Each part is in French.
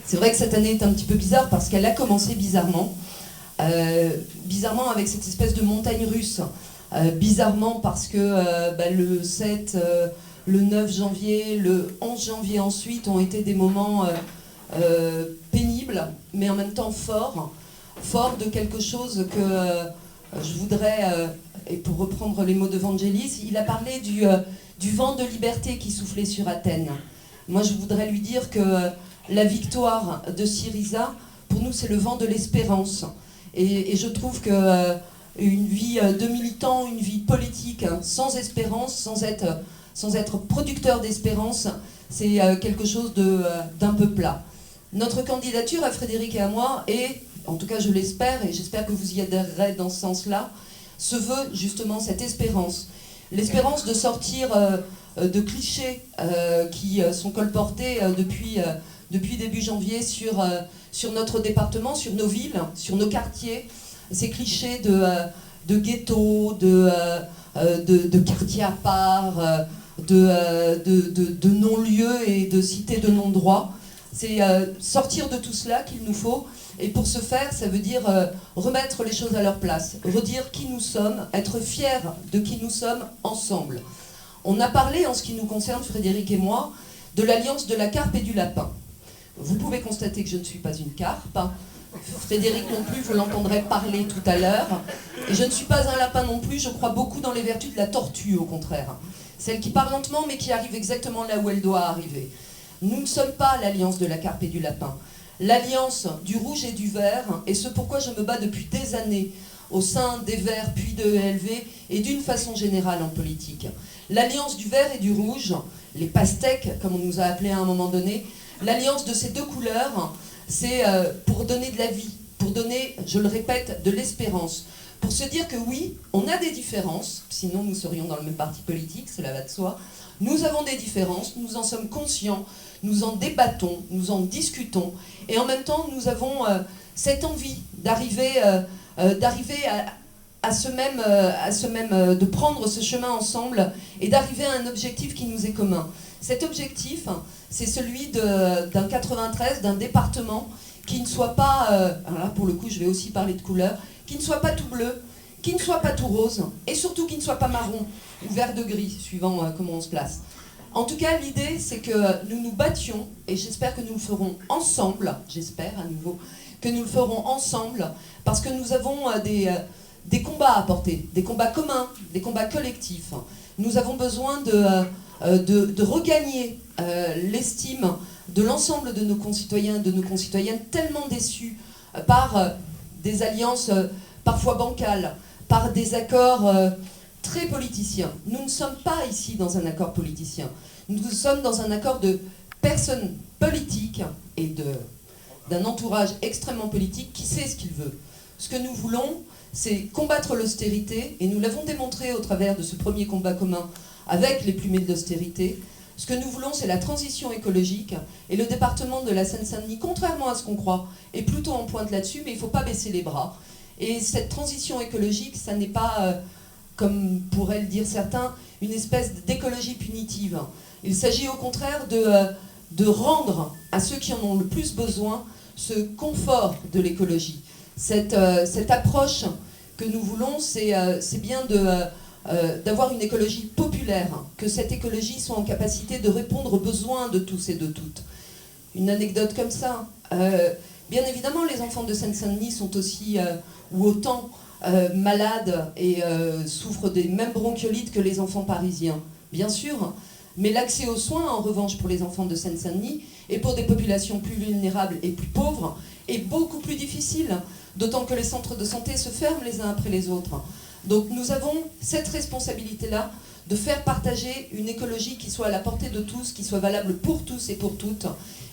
C'est vrai que cette année est un petit peu bizarre parce qu'elle a commencé bizarrement. Bizarrement avec cette espèce de montagne russe. Bizarrement parce que le 7, le 9 janvier, le 11 janvier ensuite ont été des moments pénibles, mais en même temps forts de quelque chose que je voudrais, et pour reprendre les mots de Vangelis, il a parlé du vent de liberté qui soufflait sur Athènes. Moi je voudrais lui dire que la victoire de Syriza, pour nous c'est le vent de l'espérance. Et je trouve que une vie de militant, une vie politique sans espérance, sans être producteur d'espérance, c'est quelque chose d'un peu plat. Notre candidature à Frédéric et à moi est, en tout cas je l'espère, et j'espère que vous y adhérerez dans ce sens-là, se veut justement cette espérance. L'espérance de sortir de clichés qui sont colportés depuis début janvier sur notre département, sur nos villes, sur nos quartiers, ces clichés de ghettos, de quartiers à part, de non-lieux et de cités de non-droit. C'est sortir de tout cela qu'il nous faut. Et pour ce faire, ça veut dire remettre les choses à leur place, redire qui nous sommes, être fiers de qui nous sommes ensemble. On a parlé, en ce qui nous concerne, Frédéric et moi, de l'alliance de la carpe et du lapin. Vous pouvez constater que je ne suis pas une carpe. Frédéric non plus, vous l'entendrez parler tout à l'heure. Et je ne suis pas un lapin non plus, je crois beaucoup dans les vertus de la tortue, au contraire. Celle qui part lentement, mais qui arrive exactement là où elle doit arriver. Nous ne sommes pas l'alliance de la carpe et du lapin. L'alliance du rouge et du vert, et ce pourquoi je me bats depuis des années au sein des Verts puis de ELV et d'une façon générale en politique. L'alliance du vert et du rouge, les pastèques, comme on nous a appelés à un moment donné, l'alliance de ces deux couleurs, c'est pour donner de la vie, pour donner, je le répète, de l'espérance. Pour se dire que oui, on a des différences, sinon nous serions dans le même parti politique, cela va de soi. Nous avons des différences, nous en sommes conscients, nous en débattons, nous en discutons, et en même temps nous avons cette envie d'arriver de prendre ce chemin ensemble et d'arriver à un objectif qui nous est commun. Cet objectif, c'est celui d'un 93, d'un département qui ne soit pas, alors là pour le coup je vais aussi parler de couleur, qui ne soit pas tout bleu, qui ne soit pas tout rose, et surtout qui ne soit pas marron ou vert de gris, suivant comment on se place. En tout cas, l'idée, c'est que nous nous battions, et j'espère que nous le ferons ensemble, j'espère à nouveau, que nous le ferons ensemble, parce que nous avons des combats à porter, des combats communs, des combats collectifs. Nous avons besoin de regagner l'estime de l'ensemble de nos concitoyens, de nos concitoyennes tellement déçus par des alliances parfois bancales, par des accords très politiciens. Nous ne sommes pas ici dans un accord politicien. Nous sommes dans un accord de personnes politiques et d'un entourage extrêmement politique qui sait ce qu'il veut. Ce que nous voulons, c'est combattre l'austérité, et nous l'avons démontré au travers de ce premier combat commun avec les plumées de l'austérité. Ce que nous voulons, c'est la transition écologique, et le département de la Seine-Saint-Denis, contrairement à ce qu'on croit, est plutôt en pointe là-dessus, mais il ne faut pas baisser les bras. Et cette transition écologique, ça n'est pas, comme pourraient le dire certains, une espèce d'écologie punitive. Il s'agit au contraire de rendre à ceux qui en ont le plus besoin ce confort de l'écologie. Cette approche que nous voulons, c'est bien d'avoir une écologie populaire, que cette écologie soit en capacité de répondre aux besoins de tous et de toutes. Une anecdote comme ça, bien évidemment les enfants de Seine-Saint-Denis sont aussi ou autant malades et souffrent des mêmes bronchiolites que les enfants parisiens, bien sûr, mais l'accès aux soins, en revanche, pour les enfants de Seine-Saint-Denis et pour des populations plus vulnérables et plus pauvres, est beaucoup plus difficile, d'autant que les centres de santé se ferment les uns après les autres. Donc nous avons cette responsabilité-là de faire partager une écologie qui soit à la portée de tous, qui soit valable pour tous et pour toutes,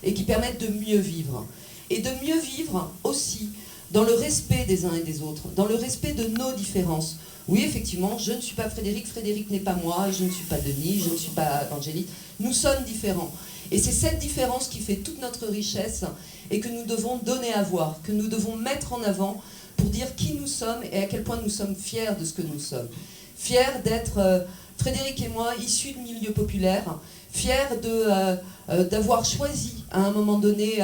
et qui permette de mieux vivre. Et de mieux vivre aussi dans le respect des uns et des autres, dans le respect de nos différences. Oui, effectivement, je ne suis pas Frédéric, Frédéric n'est pas moi, je ne suis pas Denis, je ne suis pas Angélique. Nous sommes différents. Et c'est cette différence qui fait toute notre richesse et que nous devons donner à voir, que nous devons mettre en avant pour dire qui nous sommes et à quel point nous sommes fiers de ce que nous sommes. Fiers d'être, Frédéric et moi, issus de milieux populaires, fiers d'avoir choisi à un moment donné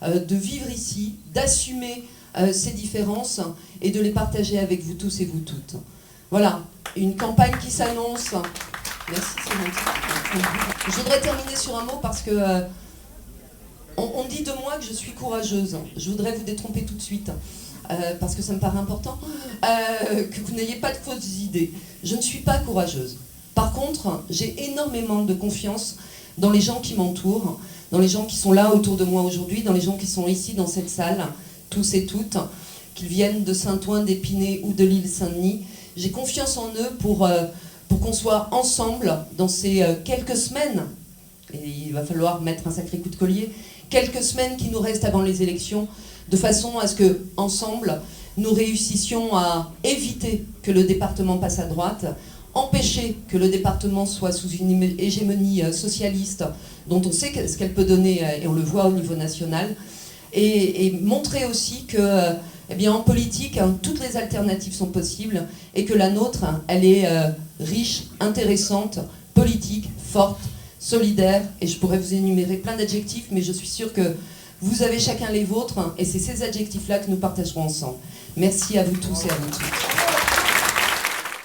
de vivre ici, d'assumer ces différences et de les partager avec vous tous et vous toutes. Voilà, une campagne qui s'annonce. Merci, c'est gentil. Je voudrais terminer sur un mot parce que on dit de moi que je suis courageuse. Je voudrais vous détromper tout de suite. Parce que ça me paraît important, que vous n'ayez pas de fausses idées. Je ne suis pas courageuse. Par contre, j'ai énormément de confiance dans les gens qui m'entourent, dans les gens qui sont là autour de moi aujourd'hui, dans les gens qui sont ici dans cette salle, tous et toutes, qu'ils viennent de Saint-Ouen, d'Épinay ou de l'île Saint-Denis. J'ai confiance en eux pour qu'on soit ensemble dans ces quelques semaines, et il va falloir mettre un sacré coup de collier, quelques semaines qui nous restent avant les élections, de façon à ce que, ensemble, nous réussissions à éviter que le département passe à droite, empêcher que le département soit sous une hégémonie socialiste dont on sait ce qu'elle peut donner, et on le voit au niveau national, et montrer aussi que, eh bien, en politique, toutes les alternatives sont possibles, et que la nôtre, elle est riche, intéressante, politique, forte, solidaire, et je pourrais vous énumérer plein d'adjectifs, mais je suis sûre que vous avez chacun les vôtres, et c'est ces adjectifs-là que nous partagerons ensemble. Merci à vous tous et à vous toutes.